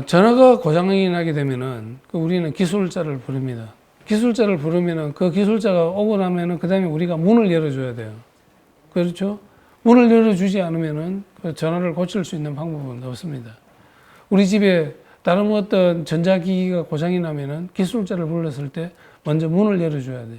전화가 고장이 나게 되면은 우리는 기술자를 부릅니다. 기술자를 부르면은 그 기술자가 오고 나면은 그 다음에 우리가 문을 열어줘야 돼요. 그렇죠? 문을 열어주지 않으면은 그 전화를 고칠 수 있는 방법은 없습니다. 우리 집에 다른 어떤 전자기기가 고장이 나면은 기술자를 불렀을 때 먼저 문을 열어줘야 돼.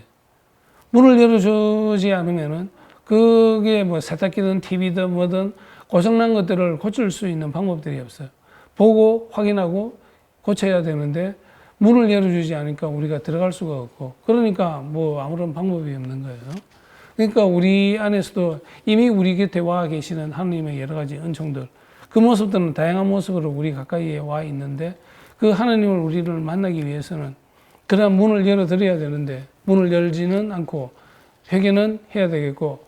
문을 열어주지 않으면은 그게 뭐 세탁기든 TV든 뭐든 고장난 것들을 고칠 수 있는 방법들이 없어요. 보고 확인하고 고쳐야 되는데 문을 열어주지 않으니까 우리가 들어갈 수가 없고 그러니까 뭐 아무런 방법이 없는 거예요. 그러니까 우리 안에서도 이미 우리 곁에 와 계시는 하나님의 여러 가지 은총들 그 모습들은 다양한 모습으로 우리 가까이에 와 있는데 그 하나님을 우리를 만나기 위해서는 그런 문을 열어드려야 되는데 문을 열지는 않고 회개는 해야 되겠고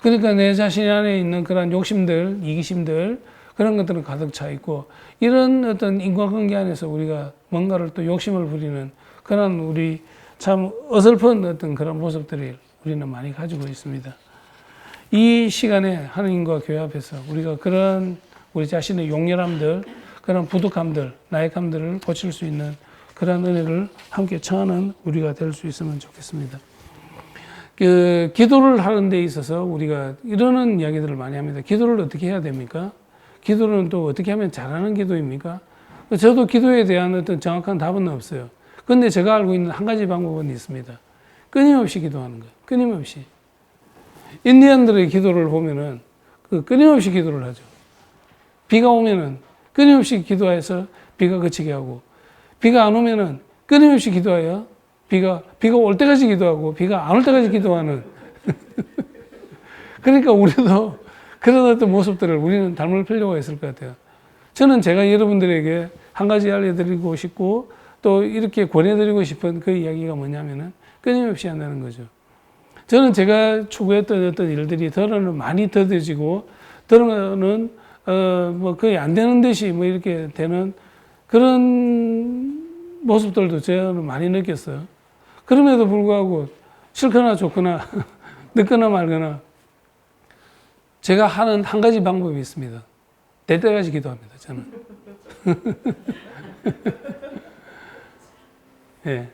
그러니까 내 자신 안에 있는 그런 욕심들, 이기심들 그런 것들은 가득 차 있고 이런 어떤 인간관계 안에서 우리가 뭔가를 또 욕심을 부리는 그런 우리 참 어설픈 어떤 그런 모습들을 우리는 많이 가지고 있습니다. 이 시간에 하나님과 교회 앞에서 우리가 그런 우리 자신의 용렬함들, 그런 부족함들, 나약함들을 고칠 수 있는 그런 은혜를 함께 청하는 우리가 될 수 있으면 좋겠습니다. 기도를 하는 데 있어서 우리가 이러는 이야기들을 많이 합니다. 기도를 어떻게 해야 됩니까? 기도는 또 어떻게 하면 잘하는 기도입니까? 저도 기도에 대한 어떤 정확한 답은 없어요. 그런데 제가 알고 있는 한 가지 방법은 있습니다. 끊임없이 기도하는 거예요. 끊임없이. 인디언들의 기도를 보면은 끊임없이 기도를 하죠. 비가 오면은 끊임없이 기도해서 비가 그치게 하고, 비가 안 오면은 끊임없이 기도하여 비가 올 때까지 기도하고 비가 안 올 때까지 기도하는. 그러니까 우리도 그런 어떤 모습들을 우리는 닮을 필요가 있을 것 같아요. 저는 제가 여러분들에게 한 가지 알려드리고 싶고 또 이렇게 권해드리고 싶은 그 이야기가 뭐냐면은 끊임없이 한다는 거죠. 저는 제가 추구했던 어떤 일들이 더러는 많이 더뎌지고 더러는 뭐 거의 안 되는 듯이 뭐 이렇게 되는 그런 모습들도 저는 많이 느꼈어요. 그럼에도 불구하고 싫거나 좋거나 늦거나 말거나 제가 하는 한 가지 방법이 있습니다. 될 때까지 기도합니다, 저는. 예.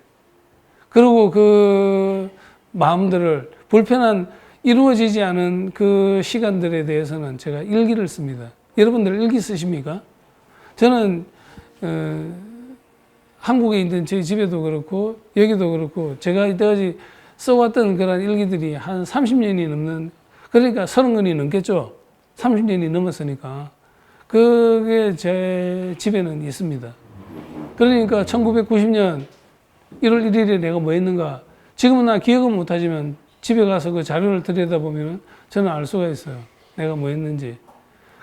그리고 그 마음들을 불편한 이루어지지 않은 그 시간들에 대해서는 제가 일기를 씁니다. 여러분들 일기 쓰십니까? 저는 한국에 있는 저희 집에도 그렇고 여기도 그렇고 제가 이때까지 써왔던 그런 일기들이 한 30년이 넘는, 그러니까 30권이 넘겠죠. 30년이 넘었으니까. 그게 제 집에는 있습니다. 그러니까 1990년 1월 1일에 내가 뭐 했는가, 지금은 나 기억은 못하지만 집에 가서 그 자료를 들여다보면 저는 알 수가 있어요. 내가 뭐 했는지.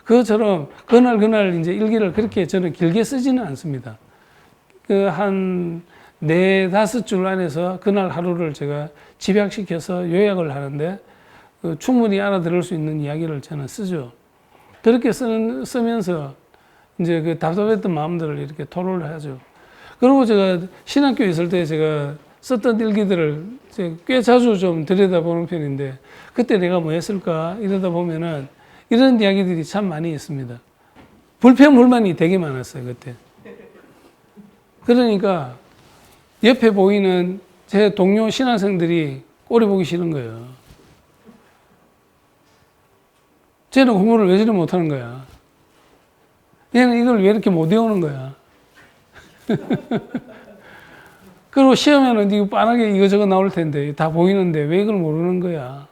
그것처럼 그날 이제 일기를 그렇게 저는 길게 쓰지는 않습니다. 그 한 4-5줄 안에서 그날 하루를 제가 집약시켜서 요약을 하는데 충분히 알아들을 수 있는 이야기를 저는 쓰죠. 그렇게 쓰면서 이제 그 답답했던 마음들을 이렇게 토로를 하죠. 그리고 제가 신학교에 있을 때 제가 썼던 일기들을 꽤 자주 좀 들여다보는 편인데 그때 내가 뭐 했을까 이러다 보면은 이런 이야기들이 참 많이 있습니다. 불평불만이 되게 많았어요, 그때. 그러니까 옆에 보이는 제 동료 신학생들이 꼴이 보기 싫은 거예요. 쟤는 공부를 왜 저리 못하는 거야? 얘는 이걸 왜 이렇게 못 외우는 거야? 그리고 시험에는 이거 빤하게 이거저거 나올 텐데 다 보이는데 왜 이걸 모르는 거야?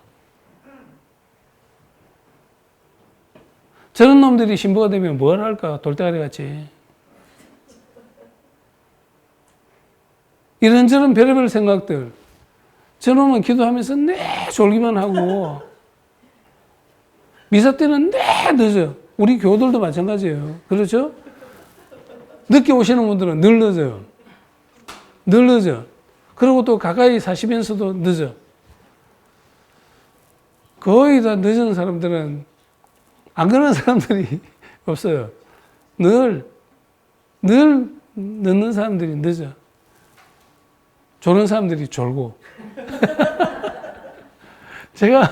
저런 놈들이 신부가 되면 뭘 할까? 돌대가리 같이. 이런저런 별의별 생각들. 저놈은 기도하면서 내 졸기만 하고 미사 때는 내 늦어요. 우리 교우들도 마찬가지예요. 그렇죠? 늦게 오시는 분들은 늘 늦어요. 늘 늦어. 그리고 또 가까이 사시면서도 늦어. 거의 다 늦은 사람들은 안 그러는 사람들이 없어요. 늘 늦는 사람들이 늦어. 졸은 사람들이 졸고. 제가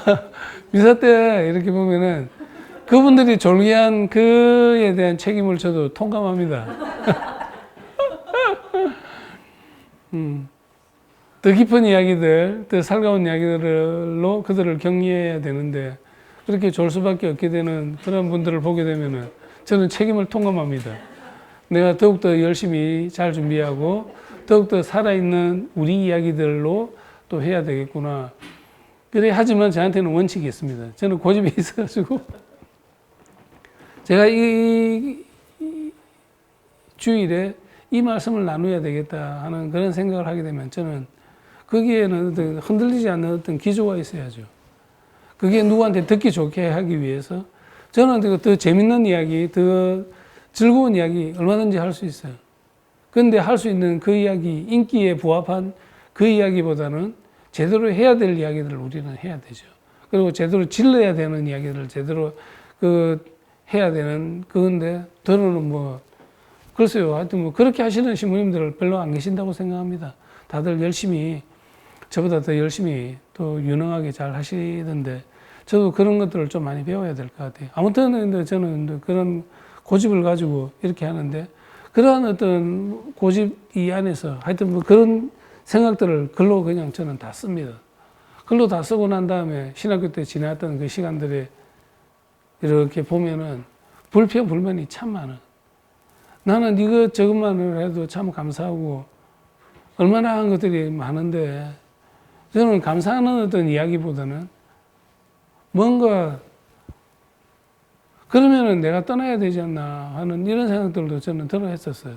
미사 때 이렇게 보면은 그분들이 졸게 한 그에 대한 책임을 저도 통감합니다. 더 깊은 이야기들, 더 살가운 이야기들로 그들을 격려해야 되는데 그렇게 졸 수밖에 없게 되는 그런 분들을 보게 되면은 저는 책임을 통감합니다. 내가 더욱더 열심히 잘 준비하고 더욱더 살아있는 우리 이야기들로 또 해야 되겠구나. 그래, 하지만 저한테는 원칙이 있습니다. 저는 고집이 있어가지고 제가 이 주일에 이 말씀을 나눠야 되겠다 하는 그런 생각을 하게 되면 저는 거기에는 흔들리지 않는 어떤 기조가 있어야죠. 그게 누구한테 듣기 좋게 하기 위해서 저는 더 재밌는 이야기, 더 즐거운 이야기 얼마든지 할 수 있어요. 그런데 할 수 있는 그 이야기, 인기에 부합한 그 이야기보다는 제대로 해야 될 이야기들을 우리는 해야 되죠. 그리고 제대로 질러야 되는 이야기들을 제대로 해야 되는 그건데, 더러는 뭐, 글쎄요. 하여튼 뭐, 그렇게 하시는 신부님들 별로 안 계신다고 생각합니다. 다들 열심히, 저보다 더 열심히 또 유능하게 잘 하시던데, 저도 그런 것들을 좀 많이 배워야 될 것 같아요. 아무튼 저는 그런 고집을 가지고 이렇게 하는데, 그러한 어떤 고집 이 안에서 하여튼 뭐 그런 생각들을 글로 그냥 저는 다 씁니다. 글로 다 쓰고 난 다음에 신학교 때 지났던 그 시간들에 이렇게 보면은 불평, 불만이 참 많아. 나는 이것저것만을 해도 참 감사하고 얼마나 한 것들이 많은데 저는 감사하는 어떤 이야기보다는 뭔가 그러면은 내가 떠나야 되지 않나 하는 이런 생각들도 저는 들어 했었어요.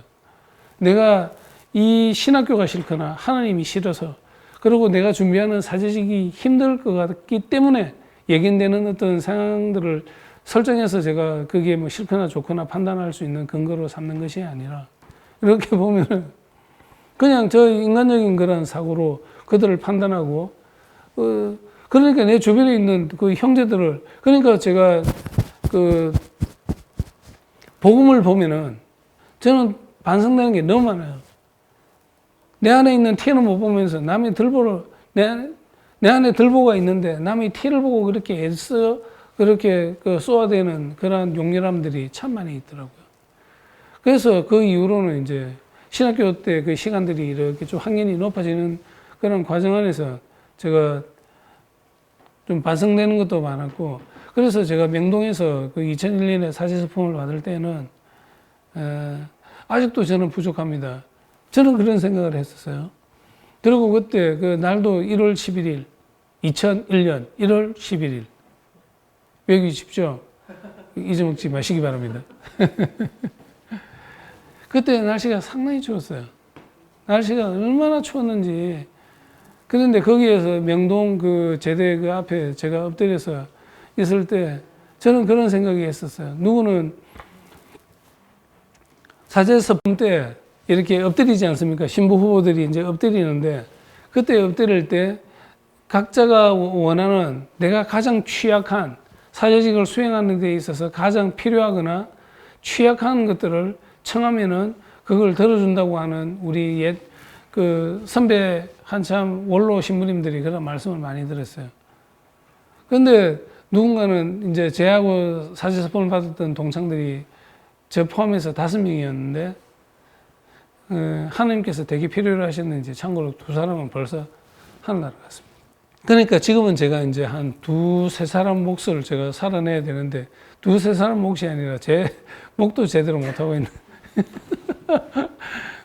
내가 이 신학교가 싫거나 하나님이 싫어서 그리고 내가 준비하는 사제직이 힘들 것 같기 때문에 예견되는 어떤 상황들을 설정해서 제가 그게 뭐 싫거나 좋거나 판단할 수 있는 근거로 삼는 것이 아니라 이렇게 보면은 그냥 저 인간적인 그런 사고로 그들을 판단하고 그러니까 내 주변에 있는 그 형제들을 그러니까 제가 그 복음을 보면은 저는 반성되는 게 너무 많아요. 내 안에 있는 티는 못 보면서 남의 들보를 내 안에 들보가 있는데 남의 티를 보고 그렇게 애써 그렇게 쏘아대는 그런 용렬함들이 참 많이 있더라고요. 그래서 그 이후로는 이제 신학교 때 그 시간들이 이렇게 좀 학년이 높아지는 그런 과정 안에서 제가 좀 반성되는 것도 많았고, 그래서 제가 명동에서 그 2001년에 사제서품을 받을 때는 아직도 저는 부족합니다. 저는 그런 생각을 했었어요. 그리고 그때 그 날도 1월 11일, 2001년 1월 11일. 여기 쉽죠? 잊어먹지 마시기 바랍니다. 그때 날씨가 상당히 추웠어요. 날씨가 얼마나 추웠는지. 그런데 거기에서 명동 그 제대 그 앞에 제가 엎드려서 있을 때 저는 그런 생각이 했었어요. 누구는 사제서품 때 이렇게 엎드리지 않습니까? 신부 후보들이 이제 엎드리는데 그때 엎드릴 때 각자가 원하는 내가 가장 취약한 사제직을 수행하는 데 있어서 가장 필요하거나 취약한 것들을 청하면은 그걸 들어준다고 하는 우리 옛 그 선배 한참 원로 신부님들이 그런 말씀을 많이 들었어요. 그런데 누군가는 이제 제하고 사제서품을 받았던 동창들이 저 포함해서 5명이었는데 하나님께서 되게 필요로 하셨는지 참고로 2사람은 벌써 하늘나라 갔습니다. 그러니까 지금은 제가 이제 한 2-3사람 몫을 제가 살아내야 되는데 2-3사람 몫이 아니라 제 몫도 제대로 못하고 있는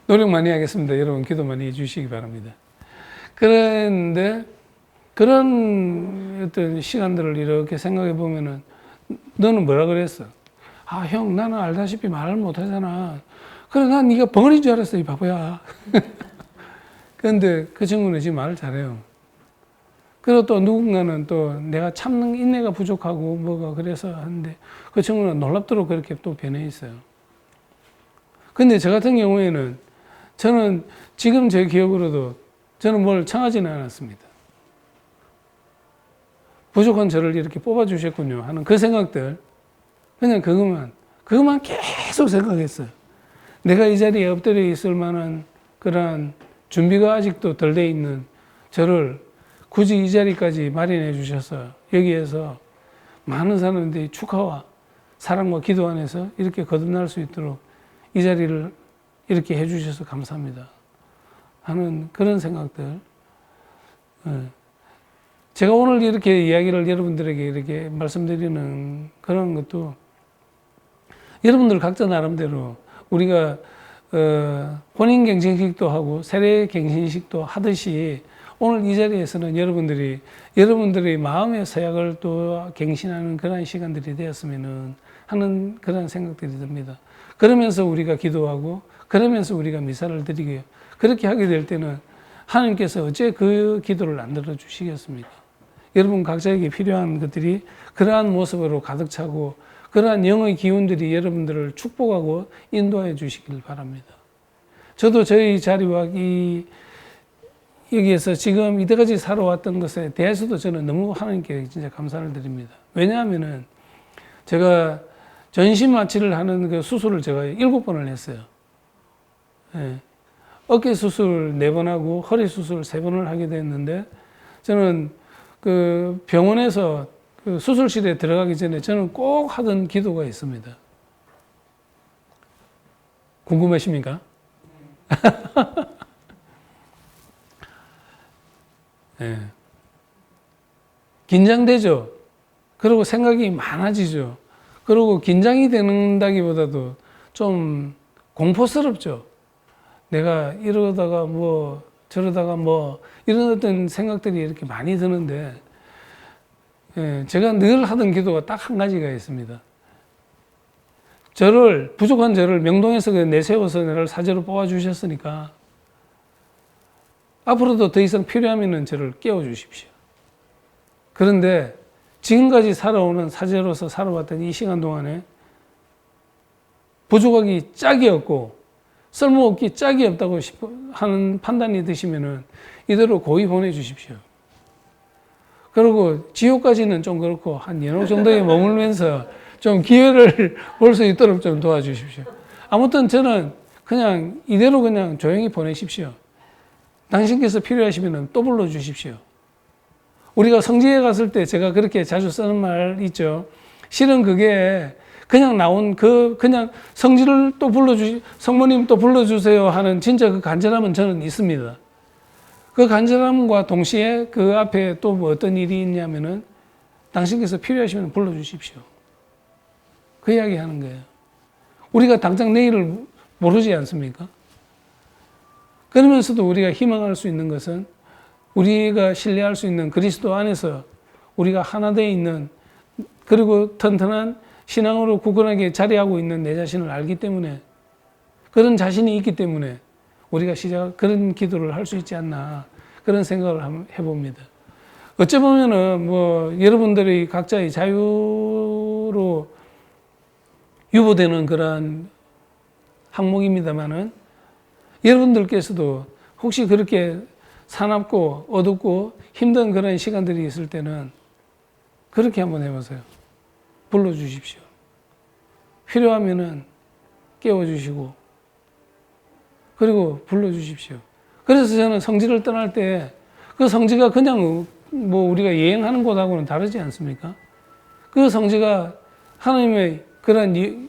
노력 많이 하겠습니다. 여러분 기도 많이 해주시기 바랍니다. 그런데 그런 어떤 시간들을 이렇게 생각해 보면은 너는 뭐라 그랬어? 아, 형, 나는 알다시피 말을 못 하잖아. 그래, 난 네가 벙어리인 줄 알았어, 이 바보야. 그런데 그 친구는 지금 말을 잘해요. 그리고 또 누군가는 또 내가 참는 인내가 부족하고 뭐가 그래서 하는데 그 친구는 놀랍도록 그렇게 또 변해 있어요. 근데 저 같은 경우에는 저는 지금 제 기억으로도 저는 뭘 청하지는 않았습니다. 부족한 저를 이렇게 뽑아주셨군요 하는 그 생각들. 그냥 그것만 계속 생각했어요. 내가 이 자리에 엎드려 있을 만한 그런 준비가 아직도 덜 돼 있는 저를 굳이 이 자리까지 마련해 주셔서 여기에서 많은 사람들이 축하와 사랑과 기도 안에서 이렇게 거듭날 수 있도록 이 자리를 이렇게 해 주셔서 감사합니다 하는 그런 생각들. 제가 오늘 이렇게 이야기를 여러분들에게 이렇게 말씀드리는 그런 것도 여러분들 각자 나름대로 우리가 혼인갱신식도 하고 세례갱신식도 하듯이 오늘 이 자리에서는 여러분들의 마음의 서약을 또 갱신하는 그런 시간들이 되었으면 하는 그런 생각들이 듭니다. 그러면서 우리가 기도하고 그러면서 우리가 미사를 드리고요. 그렇게 하게 될 때는 하나님께서 어째 그 기도를 안 들어주시겠습니까? 여러분 각자에게 필요한 것들이 그러한 모습으로 가득 차고 그러한 영의 기운들이 여러분들을 축복하고 인도해 주시길 바랍니다. 저도 저희 자리와 여기에서 지금 이때까지 살아왔던 것에 대해서도 저는 너무 하나님께 진짜 감사를 드립니다. 왜냐하면은 제가 전신 마취를 하는 그 수술을 제가 7번을 했어요. 예. 어깨 수술 4번 하고 허리 수술 3번을 하게 됐는데 저는 그 병원에서 그 수술실에 들어가기 전에 저는 꼭 하던 기도가 있습니다. 궁금하십니까? 예. 긴장되죠. 그리고 생각이 많아지죠. 그리고 긴장이 된다기보다도 좀 공포스럽죠. 내가 이러다가 뭐 저러다가 뭐 이런 어떤 생각들이 이렇게 많이 드는데, 제가 늘 하던 기도가 딱 한 가지가 있습니다. 부족한 저를 명동에서 내세워서 나를 사제로 뽑아주셨으니까 앞으로도 더 이상 필요하면 저를 깨워주십시오. 그런데 지금까지 살아오는 사제로서 살아왔던 이 시간 동안에 부족하기 짝이 없고 쓸모없기 짝이 없다고 하는 판단이 드시면은 이대로 고이 보내주십시오. 그리고 지옥까지는 좀 그렇고 한 연옥 정도에 머물면서 좀 기회를 볼 수 있도록 좀 도와주십시오. 아무튼 저는 그냥 이대로 그냥 조용히 보내십시오. 당신께서 필요하시면 또 불러주십시오. 우리가 성지에 갔을 때 제가 그렇게 자주 쓰는 말 있죠. 실은 그게 그냥 나온 그냥 성지를 또 성모님 또 불러주세요 하는 진짜 그 간절함은 저는 있습니다. 그 간절함과 동시에 그 앞에 또 뭐 어떤 일이 있냐면은 당신께서 필요하시면 불러주십시오. 그 이야기 하는 거예요. 우리가 당장 내일을 모르지 않습니까? 그러면서도 우리가 희망할 수 있는 것은 우리가 신뢰할 수 있는 그리스도 안에서 우리가 하나 되어 있는, 그리고 튼튼한 신앙으로 굳건하게 자리하고 있는 내 자신을 알기 때문에, 그런 자신이 있기 때문에 우리가 그런 기도를 할 수 있지 않나, 그런 생각을 한번 해봅니다. 어찌 보면은 뭐 여러분들이 각자의 자유로 유보되는 그러한 항목입니다만은, 여러분들께서도 혹시 그렇게 사납고 어둡고 힘든 그런 시간들이 있을 때는 그렇게 한번 해보세요. 불러주십시오. 필요하면은 깨워주시고, 그리고 불러주십시오. 그래서 저는 성지를 떠날 때 그 성지가 그냥 뭐 우리가 여행하는 곳하고는 다르지 않습니까? 그 성지가 하나님의 그런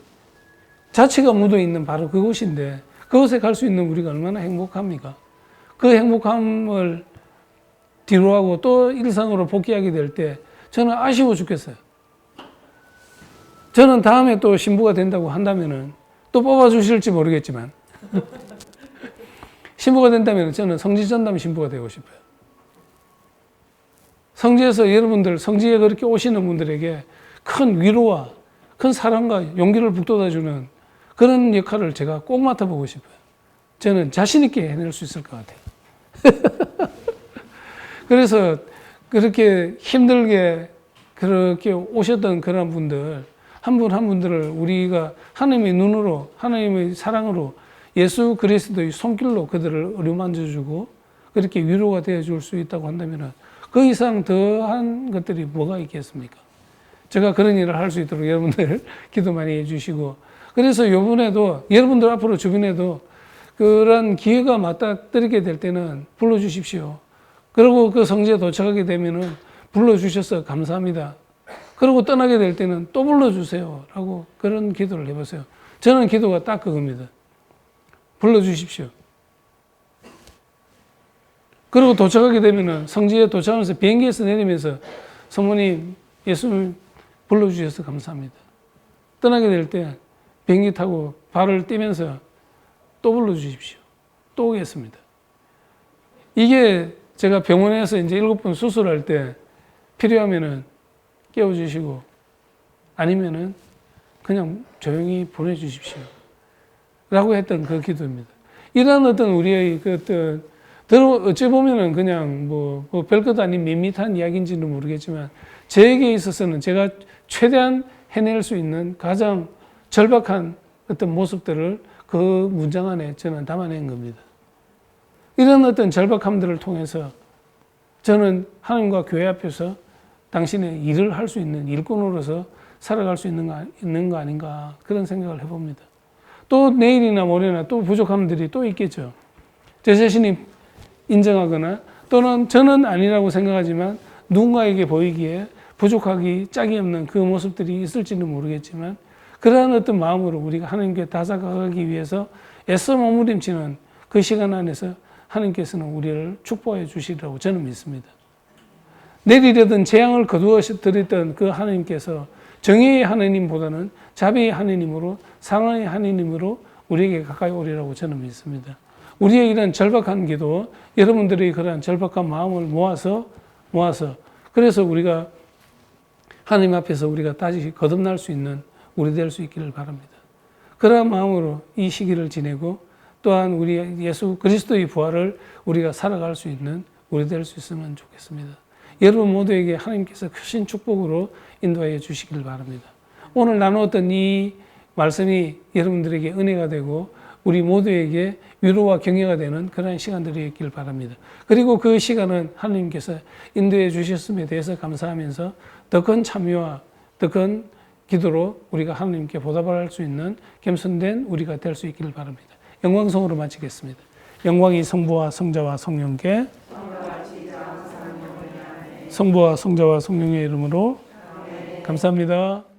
자체가 묻어 있는 바로 그곳인데, 그곳에 갈 수 있는 우리가 얼마나 행복합니까? 그 행복함을 뒤로하고 또 일상으로 복귀하게 될 때 저는 아쉬워 죽겠어요. 저는 다음에 또 신부가 된다고 한다면은 또 뽑아주실지 모르겠지만 신부가 된다면 저는 성지전담 신부가 되고 싶어요. 성지에서 여러분들, 성지에 그렇게 오시는 분들에게 큰 위로와 큰 사랑과 용기를 북돋아주는 그런 역할을 제가 꼭 맡아보고 싶어요. 저는 자신 있게 해낼 수 있을 것 같아요. 그래서 그렇게 힘들게 그렇게 오셨던 그런 분들, 한 분 한 분들을 우리가 하나님의 눈으로, 하나님의 사랑으로, 예수 그리스도의 손길로 그들을 어루만져주고 그렇게 위로가 되어줄 수 있다고 한다면 그 이상 더한 것들이 뭐가 있겠습니까? 제가 그런 일을 할 수 있도록 여러분들 기도 많이 해주시고, 그래서 이번에도 여러분들 앞으로 주변에도 그런 기회가 맞닥뜨리게 될 때는 불러주십시오. 그리고 그 성지에 도착하게 되면은 불러주셔서 감사합니다. 그리고 떠나게 될 때는 또 불러주세요. 라고 그런 기도를 해보세요. 저는 기도가 딱 그겁니다. 불러주십시오. 그리고 도착하게 되면은 성지에 도착하면서 비행기에서 내리면서 성모님, 예수님 불러주셔서 감사합니다. 떠나게 될 때 비행기 타고 발을 떼면서 또 불러주십시오. 또 오겠습니다. 이게 제가 병원에서 이제 7번 수술할 때 필요하면은 깨워주시고 아니면은 그냥 조용히 보내주십시오. 라고 했던 그 기도입니다. 이런 어떤 우리의 그 어떤 어찌 보면은 그냥 뭐 별것도 아닌 밋밋한 이야기인지는 모르겠지만 저에게 있어서는 제가 최대한 해낼 수 있는 가장 절박한 어떤 모습들을 그 문장 안에 저는 담아낸 겁니다. 이런 어떤 절박함들을 통해서 저는 하나님과 교회 앞에서 당신의 일을 할 수 있는 일꾼으로서 살아갈 수 있는 거 아닌가, 그런 생각을 해봅니다. 또 내일이나 모레나 또 부족함들이 또 있겠죠. 제 자신이 인정하거나 또는 저는 아니라고 생각하지만 누군가에게 보이기에 부족하기 짝이 없는 그 모습들이 있을지는 모르겠지만, 그러한 어떤 마음으로 우리가 하나님께 다가가기 위해서 애써 몸부림치는 그 시간 안에서 하나님께서는 우리를 축복해 주시리라고 저는 믿습니다. 내리려던 재앙을 거두어 드렸던 그 하나님께서 정의의 하나님보다는 자비의 하나님으로, 사랑의 하나님으로 우리에게 가까이 오리라고 저는 믿습니다. 우리의 이런 절박한 기도, 여러분들의 그러한 절박한 마음을 모아서 그래서 우리가 하나님 앞에서 우리가 다시 거듭날 수 있는 우리 될 수 있기를 바랍니다. 그러한 마음으로 이 시기를 지내고 또한 우리 예수 그리스도의 부활을 우리가 살아갈 수 있는 우리 될 수 있으면 좋겠습니다. 여러분 모두에게 하나님께서 크신 축복으로 인도하여 주시길 바랍니다. 오늘 나누었던 이 말씀이 여러분들에게 은혜가 되고 우리 모두에게 위로와 격려가 되는 그런 시간들이 있길 바랍니다. 그리고 그 시간은 하나님께서 인도해 주셨음에 대해서 감사하면서 더 큰 참여와 더 큰 기도로 우리가 하나님께 보답할 수 있는 겸손된 우리가 될 수 있기를 바랍니다. 영광성으로 마치겠습니다. 영광이 성부와 성자와 성령께 성부와 성자와 성령의 이름으로 감사합니다.